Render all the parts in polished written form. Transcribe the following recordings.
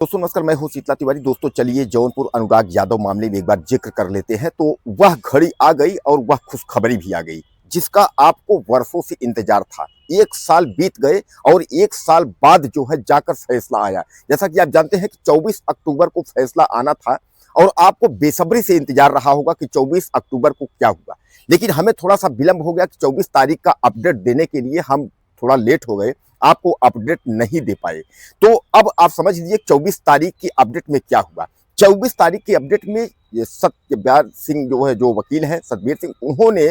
दोस्तों नमस्कार, मैं हूं शीतला तिवारी। दोस्तों चलिए जौनपुर अनुराग यादव मामले में एक बार जिक्र कर लेते हैं। तो वह घड़ी आ गई और वह खुशखबरी भी आ गई जिसका आपको वर्षों से इंतजार था। 1 साल बीत गए और 1 साल बाद जो है जाकर फैसला आया। जैसा कि आप जानते हैं कि 24 अक्टूबर को फैसला आना था और आपको बेसब्री से इंतजार रहा होगा कि 24 अक्टूबर को क्या हुआ। लेकिन हमें थोड़ा सा विलंब हो गया कि 24 तारीख का अपडेट देने के लिए हम थोड़ा लेट हो गए, आपको अपडेट नहीं दे पाए। तो अब आप समझ लीजिए 24 तारीख की अपडेट में क्या हुआ। 24 तारीख की अपडेट में ये सत्यव्रत सिंह जो है, जो वकील हैं सतबीर सिंह, उन्होंने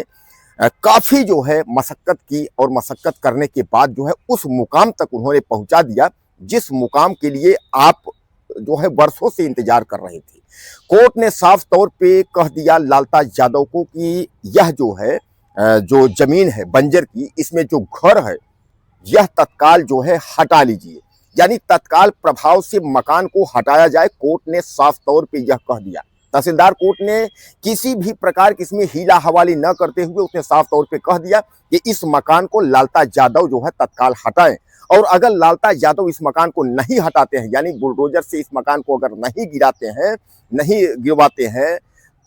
काफी जो है मशक्कत की और मशक्कत करने के बाद जो है उस मुकाम तक उन्होंने पहुंचा दिया जिस मुकाम के लिए आप जो है वर्षों से इंतजार कर रहे थे। कोर्ट ने साफ तौर पे कह दिया लालता यादव को कि यह जो है जो जमीन है बंजर की, इसमें जो घर है यह तत्काल जो है हटा लीजिए, यानी तत्काल प्रभाव से मकान को हटाया जाए। कोर्ट ने साफ तौर पे यह कह दिया। तहसीलदार कोर्ट ने किसी भी प्रकार की इसमें हीला हवाली न करते हुए उसने साफ तौर पे कह दिया कि इस मकान को लालता यादव जो है तत्काल हटाएं। और अगर लालता यादव इस मकान को नहीं हटाते हैं, यानी बुलडोजर से इस मकान को अगर नहीं गिराते हैं, नहीं गिरवाते हैं,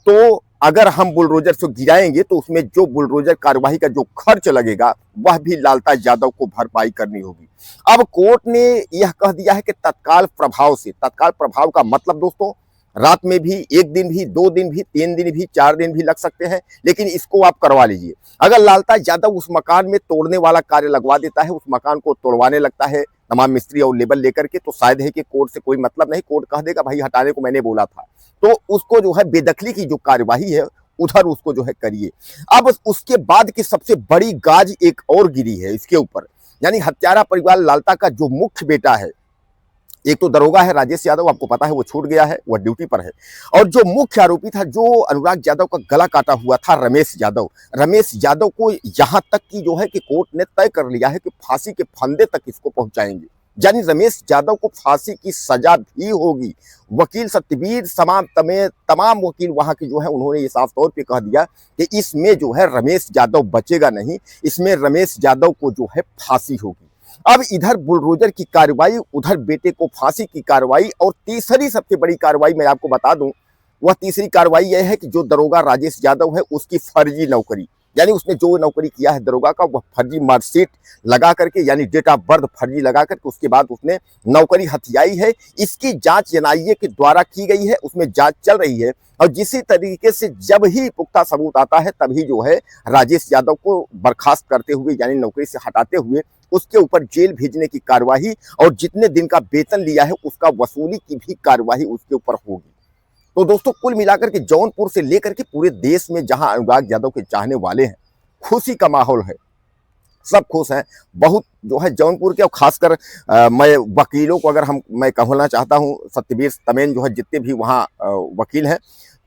तो अगर हम बुलडोजर से गिराएंगे तो उसमें जो बुलडोजर कार्यवाही का जो खर्च लगेगा वह भी लालता यादव को भरपाई करनी होगी। अब कोर्ट ने यह कह दिया है कि तत्काल प्रभाव से, तत्काल प्रभाव का मतलब दोस्तों रात में भी, 1 दिन भी, 2 दिन भी, 3 दिन भी, 4 दिन भी लग सकते हैं, लेकिन इसको आप करवा लीजिए। अगर लालता यादव उस मकान में तोड़ने वाला कार्य लगवा देता है, उस मकान को तोड़वाने लगता है तमाम मिस्त्री और लेबर लेकर के, तो शायद है कि कोर्ट से कोई मतलब नहीं, कोर्ट कह देगा भाई हटाने को मैंने बोला था। तो उसको जो है बेदखली की जो कार्यवाही है उधर उसको जो है करिए। अब उसके बाद की सबसे बड़ी गाज एक और गिरी है इसके ऊपर, यानी हत्यारा परिवार लालता का जो मुख्य बेटा है, एक तो दरोगा है राजेश यादव, आपको पता है वो छूट गया है, वह ड्यूटी पर है। और जो मुख्य आरोपी था, जो अनुराग यादव का गला काटा हुआ था, रमेश यादव, रमेश यादव को यहां तक की जो है कि कोर्ट ने तय कर लिया है कि फांसी के फंदे तक इसको पहुंचाएंगे, यानी रमेश यादव को फांसी की सजा भी होगी। वकील सतबीर तमाम वकील वहां के जो है उन्होंने ये साफ तौर पे कह दिया कि इसमें जो है रमेश यादव बचेगा नहीं, इसमें रमेश यादव को जो है फांसी होगी। अब इधर बुलडोजर की कार्रवाई, उधर बेटे को फांसी की कार्रवाई, और तीसरी सबसे बड़ी कार्रवाई मैं आपको बता दूं, वह तीसरी कार्रवाई यह है कि जो दरोगा राजेश यादव है उसकी फर्जी नौकरी, यानी उसने जो नौकरी किया है दरोगा का, वह फर्जी मार्कशीट लगा करके, यानी डेट ऑफ बर्थ फर्जी लगा करके उसके बाद उसने नौकरी हथियाई है। इसकी जांच एनआईए के द्वारा की गई है, उसमें जांच चल रही है। और जिसी तरीके से जब ही पुख्ता सबूत आता है तभी जो है राजेश यादव को बर्खास्त करते हुए, यानी नौकरी से हटाते हुए उसके ऊपर जेल भेजने की कार्यवाही और जितने दिन का वेतन लिया है उसका वसूली की भी कार्यवाही उसके ऊपर होगी। तो दोस्तों कुल मिलाकर के जौनपुर से लेकर के पूरे देश में जहां अनुराग यादव के चाहने वाले हैं, खुशी का माहौल है, सब खुश हैं। बहुत जो है जौनपुर के, और खासकर मैं वकीलों को अगर मैं कहना चाहता हूं, सत्यवीर तमेन जो है जितने भी वहाँ वकील हैं,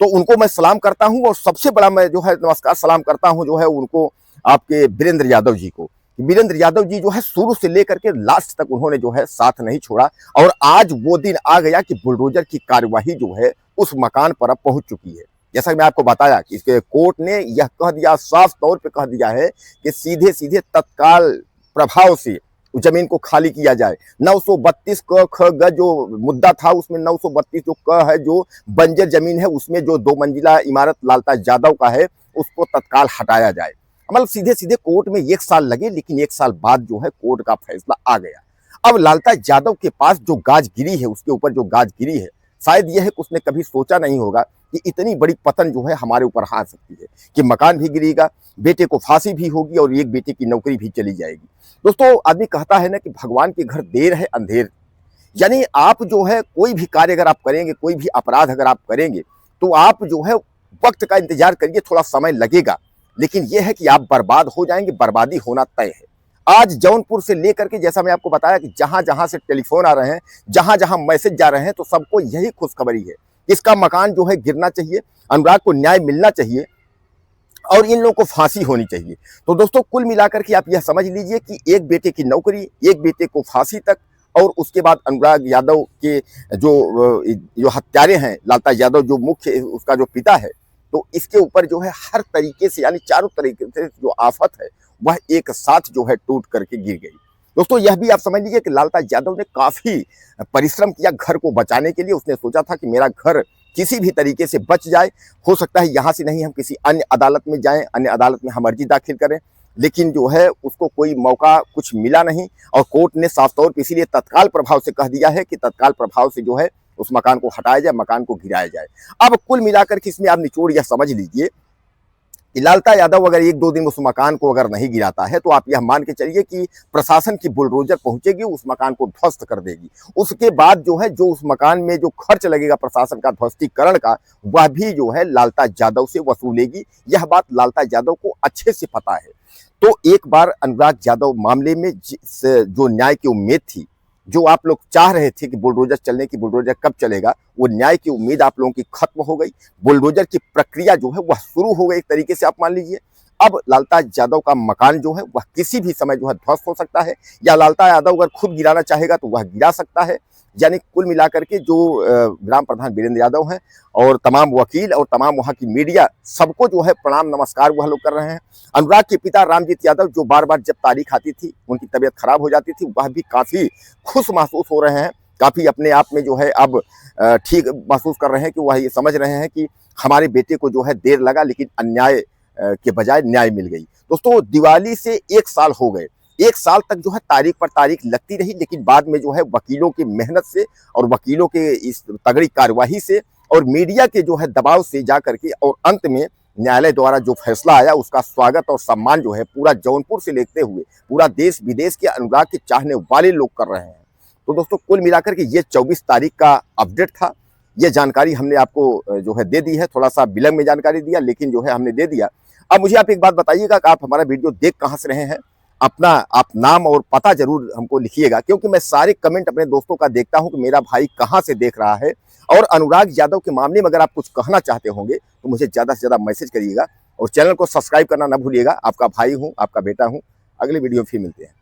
तो उनको मैं सलाम करता हूं। और सबसे बड़ा मैं जो है नमस्कार सलाम करता हूं जो है उनको, आपके वीरेंद्र यादव जी को। वीरेंद्र यादव जी जो है शुरू से लेकर के लास्ट तक उन्होंने जो है साथ नहीं छोड़ा, और आज वो दिन आ गया कि बुलडोजर की कार्यवाही जो है उस मकान पर अब पहुंच चुकी है। जैसा कि मैं आपको बताया कि इसके कोर्ट ने यह कह दिया, साफ तौर पे कह दिया है कि सीधे सीधे तत्काल प्रभाव से जमीन को खाली किया जाए। 932 क ख ग जो मुद्दा था उसमें 932 जो क है, जो बंजर जमीन है, उसमें जो 2 मंजिला इमारत लालता यादव का है उसको तत्काल हटाया जाए। मतलब सीधे सीधे कोर्ट में 1 साल लगे, लेकिन 1 साल बाद जो है कोर्ट का फैसला आ गया। अब लालता यादव के पास जो गाज गिरी है, उसके ऊपर जो गाज गिरी है, शायद यह है कि उसने कभी सोचा नहीं होगा कि इतनी बड़ी पतन जो है हमारे ऊपर आ सकती है, कि मकान भी गिरेगा, बेटे को फांसी भी होगी और एक बेटे की नौकरी भी चली जाएगी। दोस्तों आदमी कहता है ना कि भगवान के घर देर है अंधेर, यानी आप जो है कोई भी कार्य अगर आप करेंगे, कोई भी अपराध अगर आप करेंगे, तो आप जो है वक्त का इंतजार करिए, थोड़ा समय लगेगा, लेकिन यह है कि आप बर्बाद हो जाएंगे, बर्बादी होना तय है। आज जौनपुर से लेकर के, जैसा मैं आपको बताया कि जहां जहां से टेलीफोन आ रहे हैं, जहां जहां मैसेज जा रहे हैं, तो सबको यही खुशखबरी है, इसका मकान जो है गिरना चाहिए, अनुराग को न्याय मिलना चाहिए और इन लोगों को फांसी होनी चाहिए। तो दोस्तों कुल मिलाकर के आप यह समझ लीजिए कि एक बेटे की नौकरी, एक बेटे को फांसी तक, और उसके बाद अनुराग यादव के जो हत्यारे हैं, लालता यादव जो मुख्य उसका जो पिता है, तो इसके ऊपर जो है हर तरीके से, यानी चारों तरीके से जो आफत है वह एक साथ जो है टूट करके गिर गई। दोस्तों यह भी आप समझ लीजिए कि लालता यादव ने काफी परिश्रम किया घर को बचाने के लिए। उसने सोचा था कि मेरा घर किसी भी तरीके से बच जाए, हो सकता है यहाँ से नहीं हम किसी अन्य अदालत में जाएं, अन्य अदालत में हम अर्जी दाखिल करें, लेकिन जो है उसको कोई मौका कुछ मिला नहीं और कोर्ट ने साफ तौर पर इसीलिए तत्काल प्रभाव से कह दिया है कि तत्काल प्रभाव से जो है उस मकान को हटाया जाए, मकान को गिराया जाए। अब कुल मिलाकर के इसमें आप निचोड़ यह समझ लीजिए कि लालता यादव अगर 1-2 दिन उस मकान को अगर नहीं गिराता है तो आप यह मान के चलिए कि प्रशासन की बुलडोजर पहुंचेगी, उस मकान को ध्वस्त कर देगी। उसके बाद जो है जो उस मकान में जो खर्च लगेगा प्रशासन का ध्वस्तीकरण का, वह भी जो है लालता यादव से वसूलेगी। यह बात लालता यादव को अच्छे से पता है। तो एक बार अनुराग यादव मामले में जो न्याय की उम्मीद थी, जो आप लोग चाह रहे थे कि बुलडोजर चलने की, बुलडोजर कब चलेगा, वो न्याय की उम्मीद आप लोगों की खत्म हो गई। बुलडोजर की प्रक्रिया जो है वह शुरू हो गई एक तरीके से आप मान लीजिए। अब लालता यादव का मकान जो है वह किसी भी समय जो है ध्वस्त हो सकता है, या लालता यादव अगर खुद गिराना चाहेगा तो वह गिरा सकता है। यानी कुल मिलाकर के जो ग्राम प्रधान वीरेंद्र यादव हैं और तमाम वकील और तमाम वहाँ की मीडिया, सबको जो है प्रणाम नमस्कार वह लोग कर रहे हैं। अनुराग के पिता रामजीत यादव, जो बार बार जब तारीख आती थी उनकी तबीयत खराब हो जाती थी, वह भी काफ़ी खुश महसूस हो रहे हैं, काफ़ी अपने आप में जो है अब ठीक महसूस कर रहे हैं कि वह ये समझ रहे हैं कि हमारे बेटे को जो है देर लगा लेकिन अन्याय के बजाय न्याय मिल गई। दोस्तों दिवाली से 1 साल हो गए, 1 साल तक जो है तारीख पर तारीख लगती रही, लेकिन बाद में जो है वकीलों की मेहनत से और वकीलों के इस तगड़ी कार्यवाही से और मीडिया के जो है दबाव से जा करके और अंत में न्यायालय द्वारा जो फैसला आया उसका स्वागत और सम्मान जो है पूरा जौनपुर से लेते हुए पूरा देश विदेश के अनुराग के चाहने वाले लोग कर रहे हैं। तो दोस्तों कुल मिलाकर के ये 24 तारीख का अपडेट था। ये जानकारी हमने आपको जो है दे दी है, थोड़ा सा विलंब में जानकारी दिया लेकिन जो है हमने दे दिया। अब मुझे आप एक बात बताइएगा कि आप हमारा वीडियो देख कहाँ से रहे हैं, अपना आप नाम और पता जरूर हमको लिखिएगा, क्योंकि मैं सारे कमेंट अपने दोस्तों का देखता हूं कि मेरा भाई कहां से देख रहा है। और अनुराग यादव के मामले में अगर आप कुछ कहना चाहते होंगे तो मुझे ज़्यादा से ज़्यादा मैसेज करिएगा और चैनल को सब्सक्राइब करना ना भूलिएगा। आपका भाई हूं, आपका बेटा हूं। अगले वीडियो में फिर मिलते हैं।